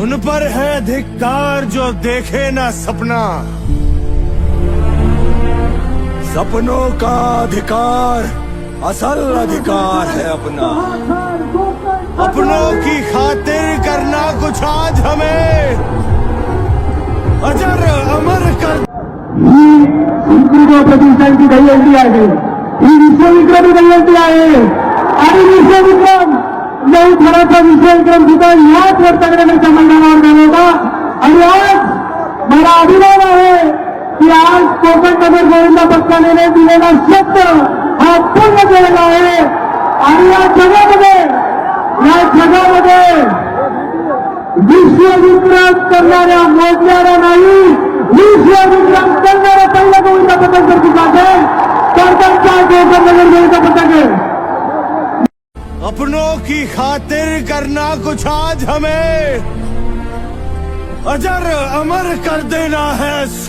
उन पर है धिक्कार जो देखे ना सपना। सपनों का अधिकार असल अधिकार है अपना। अपनों की खातिर करना कुछ आज हमें अजर अमर कर। संस्कृत प्रतिष्ठानची दहीहंडी आहे, ही विश्वविक्रमी दहीहंडी आहे आणि विश्वविक्रम लवकरचा विश्वविक्रम सुद्धा याच रत्नागिरीच्या मैदानावर झाला होता। आणि आज मला अभिमान आहे की आज कोकण नगर गोविंदा पक्षाने दिलेला शब्द हा पूर्ण केलेला आहे। आणि या जगामध्ये विश्वविक्रम करणाऱ्या मोजणारा नाही, विश्वविक्रम करणारा पहिला गोविंदा पथक जर कुठला असेल तर त्यांचा कोकण नगर गोविंदा पथक आहे। अपनों की खातिर करना कुछ आज हमें अजर अमर कर देना है।